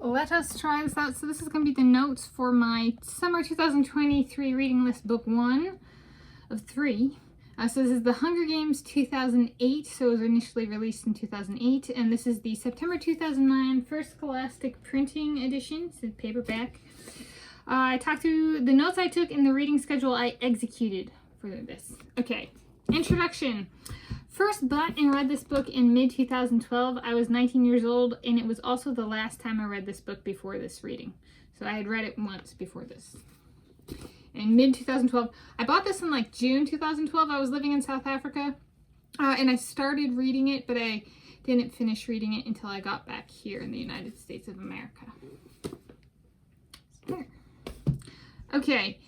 let us try this out. So this is going to be the notes for my summer 2023 reading list, book 1 of 3. So this is The Hunger Games 2008, so it was initially released in 2008, and this is the September 2009 first Scholastic printing edition, so paperback. I talked through the notes I took in the reading schedule I executed for this. Okay, introduction. First bought and read this book in mid-2012. I was 19 years old, and it was also the last time I read this book before this reading. So I had read it once before this. In mid-2012. I bought this in like June 2012. I was living in South Africa, and I started reading it, but I didn't finish reading it until I got back here in the United States of America. Okay,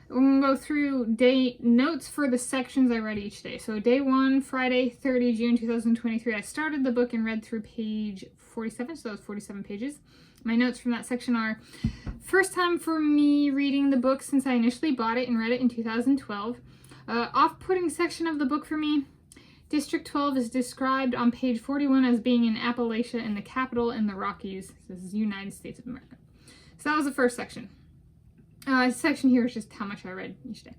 we're going to go through day notes for the sections I read each day. So day 1, Friday, 30 June 2023, I started the book and read through page 47, so that was 47 pages. My notes from that section are, first time for me reading the book since I initially bought it and read it in 2012. Off-putting section of the book for me. District 12 is described on page 41 as being in Appalachia in the capital in the Rockies. So this is United States of America. So that was the first section. Section here is just how much I read each day.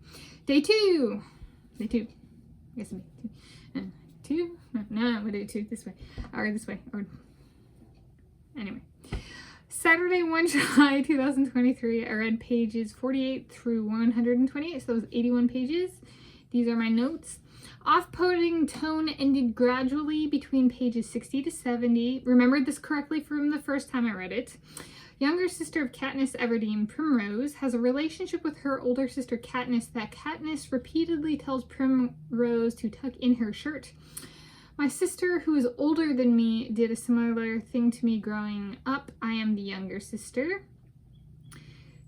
Day 2. Day 2. I guess it'd be 2. No, we'll do 2 this way. Or this way. Or anyway. Saturday, 1 July 2023, I read pages 48 through 128, so those 81 pages. These are my notes. Off-putting tone ended gradually between pages 60 to 70. Remembered this correctly from the first time I read it. Younger sister of Katniss Everdeen, Primrose, has a relationship with her older sister Katniss that Katniss repeatedly tells Primrose to tuck in her shirt. My sister, who is older than me, did a similar thing to me growing up. I am the younger sister.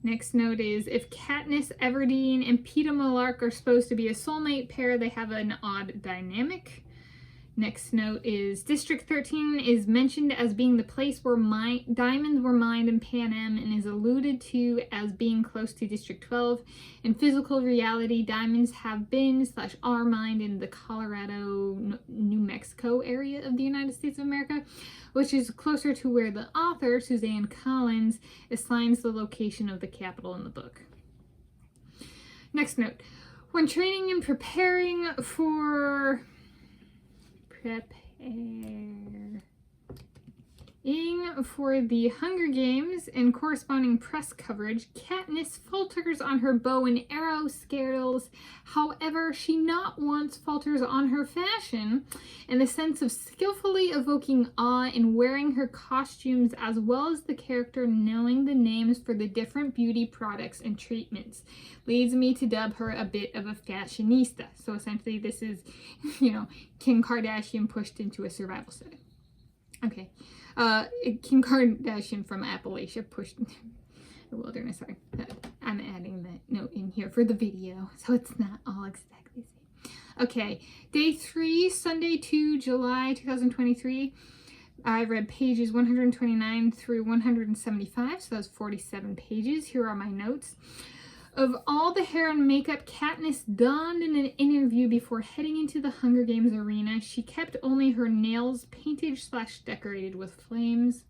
Next note is, if Katniss Everdeen and Peeta Mellark are supposed to be a soulmate pair, they have an odd dynamic. Next note is, District 13 is mentioned as being the place where diamonds were mined in Pan Am and is alluded to as being close to District 12. In physical reality, diamonds have been / are mined in the Colorado, New Mexico area of the United States of America, which is closer to where the author, Suzanne Collins, assigns the location of the capital in the book. Next note, when training and preparing for the Hunger Games and corresponding press coverage, Katniss falters on her bow and arrow skills. However, she not once falters on her fashion and the sense of skillfully evoking awe in wearing her costumes, as well as the character knowing the names for the different beauty products and treatments, leads me to dub her a bit of a fashionista. So essentially this is, Kim Kardashian pushed into a survival setting. Okay. Kim Kardashian from Appalachia pushed into the wilderness. Sorry. I'm adding that note in here for the video, so it's not all exactly the same. Okay. Day 3, Sunday, 2 July 2023. I read pages 129 through 175, so that's 47 pages. Here are my notes. Of all the hair and makeup Katniss donned in an interview before heading into the Hunger Games arena, she kept only her nails painted / decorated with flames.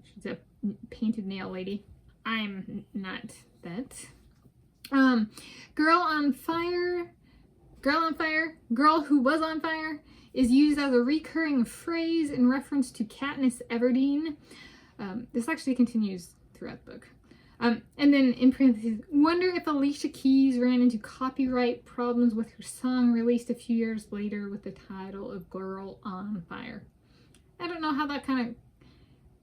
She's a painted nail lady. I'm not that. Girl on fire, girl who was on fire is used as a recurring phrase in reference to Katniss Everdeen. This actually continues throughout the book. And then in parentheses, wonder if Alicia Keys ran into copyright problems with her song released a few years later with the title of Girl on Fire. I don't know how that kind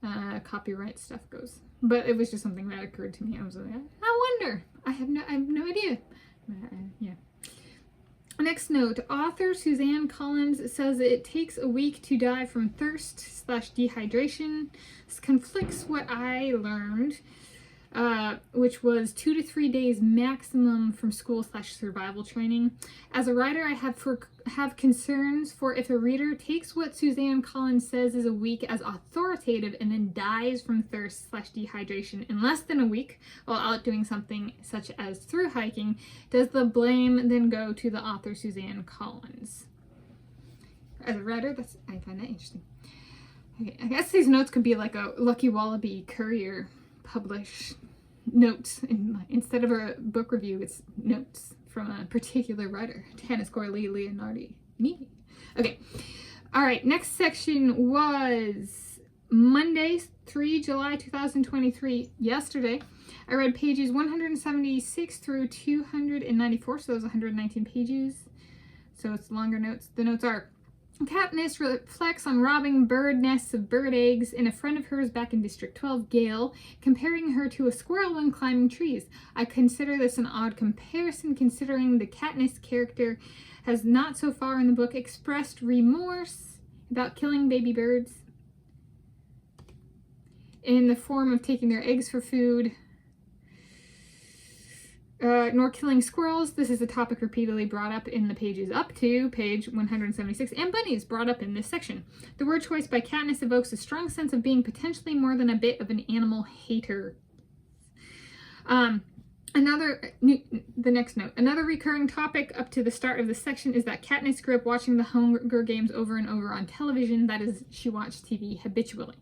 of copyright stuff goes, but it was just something that occurred to me. I was like, I wonder. I have no idea. Yeah. Next note, author Suzanne Collins says it takes a week to die from thirst / dehydration. This conflicts what I learned, which was 2 to 3 days maximum from school / survival training. As a writer, I have concerns for if a reader takes what Suzanne Collins says is a week as authoritative and then dies from thirst / dehydration in less than a week while out doing something such as through hiking. Does the blame then go to the author Suzanne Collins? As a writer, I find that interesting. Okay, I guess these notes could be like a Lucky Wallaby Courier publish notes. Instead of a book review, it's notes from a particular writer, Tanis Leonardi. Okay. All right, next section was Monday, 3 July 2023, yesterday. I read pages 176 through 294, so those 119 pages. So it's longer notes. The notes are: Katniss reflects on robbing bird nests of bird eggs in a friend of hers back in District 12, Gale, comparing her to a squirrel when climbing trees. I consider this an odd comparison, considering the Katniss character has not so far in the book expressed remorse about killing baby birds in the form of taking their eggs for food, nor killing squirrels. This is a topic repeatedly brought up in the pages up to page 176, and bunnies brought up in this section. The word choice by Katniss evokes a strong sense of being potentially more than a bit of an animal hater. The next note. Another recurring topic up to the start of this section is that Katniss grew up watching the Hunger Games over and over on television. That is, she watched TV habitually.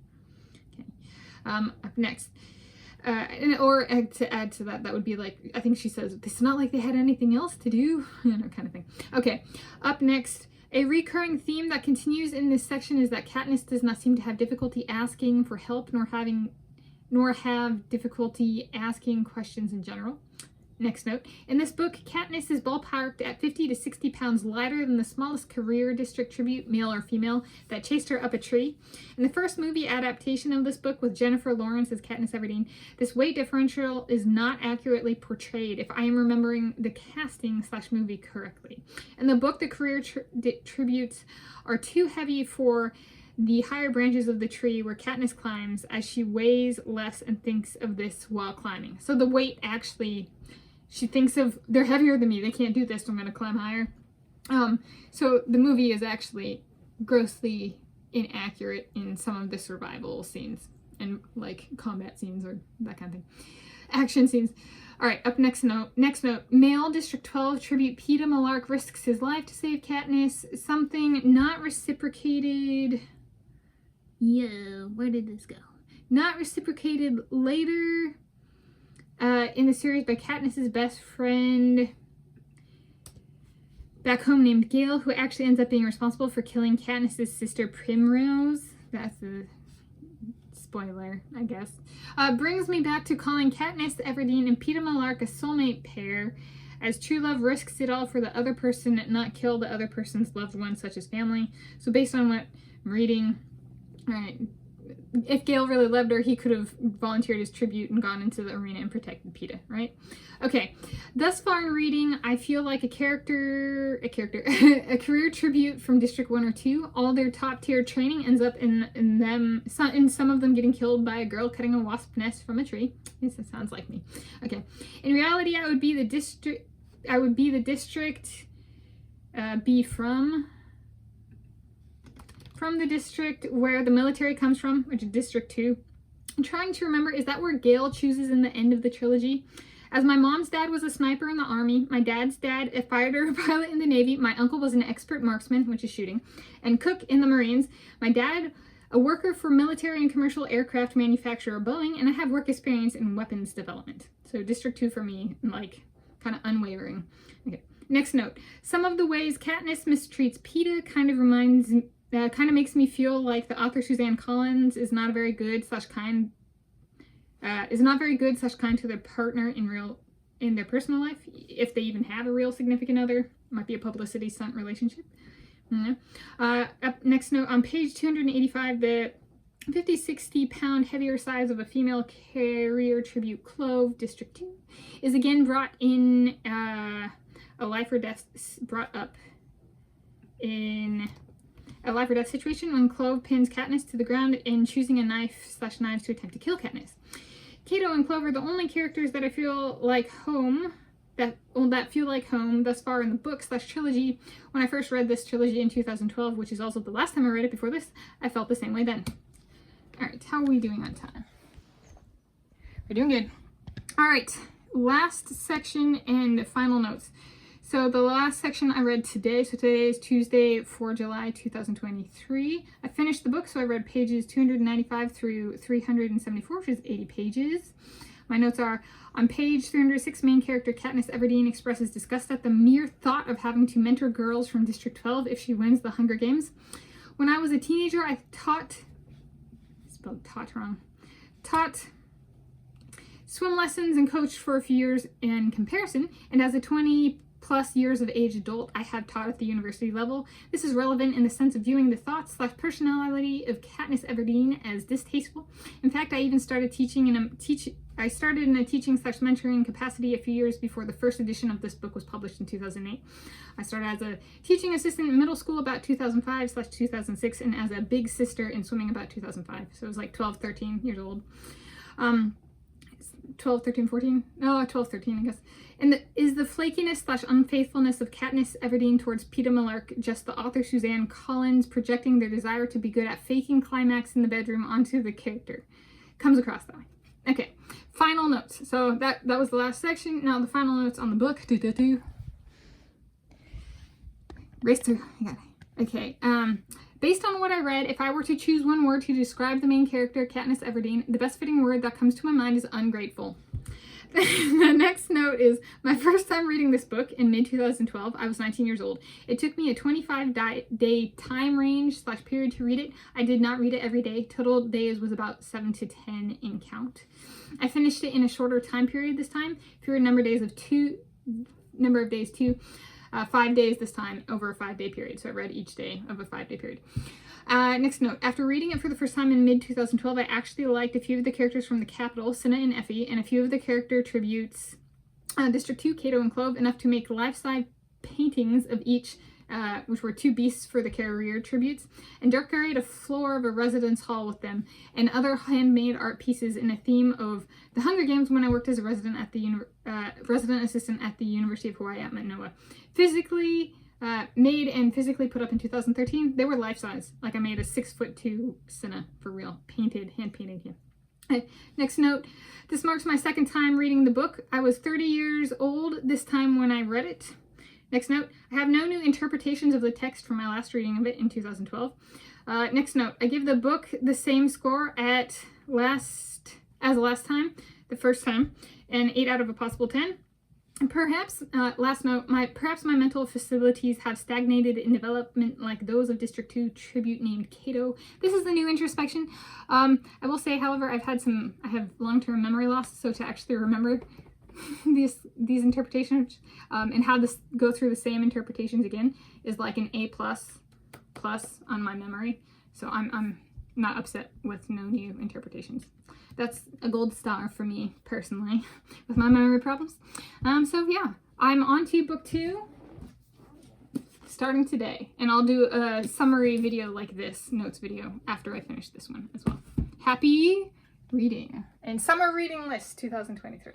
Okay. Up next. Or to add to that, that would be like, I think she says, it's not like they had anything else to do, kind of thing. Okay, up next, a recurring theme that continues in this section is that Katniss does not seem to have difficulty asking for help, nor have difficulty asking questions in general. Next note. In this book, Katniss is ballparked at 50 to 60 pounds lighter than the smallest career district tribute, male or female, that chased her up a tree. In the first movie adaptation of this book with Jennifer Lawrence as Katniss Everdeen, this weight differential is not accurately portrayed, if I am remembering the casting/movie correctly. In the book, the career tributes are too heavy for the higher branches of the tree where Katniss climbs, as she weighs less and thinks of this while climbing. So the weight actually... She thinks of, they're heavier than me, they can't do this, so I'm going to climb higher. So the movie is actually grossly inaccurate in some of the survival scenes and like combat scenes or that kind of thing. Action scenes. All right, up next note. Male District 12 tribute Peeta Mellark risks his life to save Katniss. Something not reciprocated. Yeah, where did this go? Not reciprocated later. In the series by Katniss's best friend back home named Gale, who actually ends up being responsible for killing Katniss's sister Primrose. That's a spoiler, I guess. Brings me back to calling Katniss Everdeen and Peeta Mellark a soulmate pair, as true love risks it all for the other person, not kill the other person's loved one, such as family. So based on what I'm reading, all right, if Gale really loved her, he could have volunteered his tribute and gone into the arena and protected Peeta, right? Okay, thus far in reading, I feel like a career tribute from District 1 or 2. All their top tier training ends up in some of them getting killed by a girl cutting a wasp nest from a tree. This sounds like me. Okay, in reality, I would be the district B from the district where the military comes from, which is District 2. I'm trying to remember, is that where Gale chooses in the end of the trilogy? As my mom's dad was a sniper in the army, my dad's dad a fighter pilot in the Navy, my uncle was an expert marksman, which is shooting, and cook in the Marines, my dad a worker for military and commercial aircraft manufacturer Boeing, and I have work experience in weapons development. So District 2 for me, like, kind of unwavering. Okay. Next note. Some of the ways Katniss mistreats Peeta kind of makes me feel like the author Suzanne Collins is not very good / kind to their partner in their personal life, if they even have a real significant other. Might be a publicity stunt relationship. Up next note, on page 285, the 50-60 pound heavier size of a female career tribute Clove, District 2, is again brought in a life or death situation when Clove pins Katniss to the ground and choosing a knife/knives to attempt to kill Katniss. Cato and Clove are the only characters that I feel like home, that feel like home thus far in the book/trilogy. When I first read this trilogy in 2012, which is also the last time I read it before this, I felt the same way then. All right, how are we doing on time? We're doing good. All right, last section and final notes. So the last section I read today, so today is Tuesday, 4 July 2023. I finished the book, so I read pages 295 through 374, which is 80 pages. My notes are, on page 306, main character Katniss Everdeen expresses disgust at the mere thought of having to mentor girls from District 12 if she wins the Hunger Games. When I was a teenager, I taught swim lessons and coached for a few years in comparison, and as a 20+ years of age adult, I have taught at the university level. This is relevant in the sense of viewing the thoughts/personality of Katniss Everdeen as distasteful. In fact, I even started teaching in a teaching/mentoring capacity a few years before the first edition of this book was published in 2008. I started as a teaching assistant in middle school about 2005/2006, and as a big sister in swimming about 2005. So it was like 12, 13 years old. 12, 13, 14? No, 12, 13, I guess. And is the flakiness/unfaithfulness of Katniss Everdeen towards Peeta Mellark just the author Suzanne Collins projecting their desire to be good at faking climax in the bedroom onto the character? Comes across that way. Okay, final notes. So that was the last section. Now the final notes on the book. Race through. I got it. Okay. Based on what I read, if I were to choose one word to describe the main character, Katniss Everdeen, the best fitting word that comes to my mind is ungrateful. The next note is, my first time reading this book in mid-2012, I was 19 years old. It took me a 25-day time range/period to read it. I did not read it every day. Total days was about 7 to 10 in count. I finished it in a shorter time period this time, fewer number of days too. 5 days this time over a 5-day period. So I read each day of a 5-day period. Next note. After reading it for the first time in mid-2012, I actually liked a few of the characters from the Capitol, Cinna and Effie, and a few of the character tributes, District 2, Cato and Clove, enough to make life-size paintings of each, which were 2 beasts for the career tributes, and decorate a floor of a residence hall with them, and other handmade art pieces in a theme of the Hunger Games when I worked as a resident assistant at the University of Hawaii at Manoa. Physically made and physically put up in 2013. They were life-size. Like I made a 6'2" Cinna for real, painted, hand-painted here. Next note, this marks my second time reading the book. I was 30 years old this time when I read it. Next note, I have no new interpretations of the text from my last reading of it in 2012. Next note, I give the book the same score as last time, the first time, an 8 out of a possible 10. Perhaps, last note, perhaps my mental facilities have stagnated in development like those of District 2 tribute named Cato. This is the new introspection. I will say, however, I have long-term memory loss, so to actually remember these interpretations and how this go through the same interpretations again is like an A++ on my memory. So I'm not upset with no new interpretations. That's a gold star for me personally with my memory problems. So yeah, I'm on to book 2 starting today, and I'll do a summary video like this, notes video, after I finish this one as well. Happy reading and summer reading list 2023.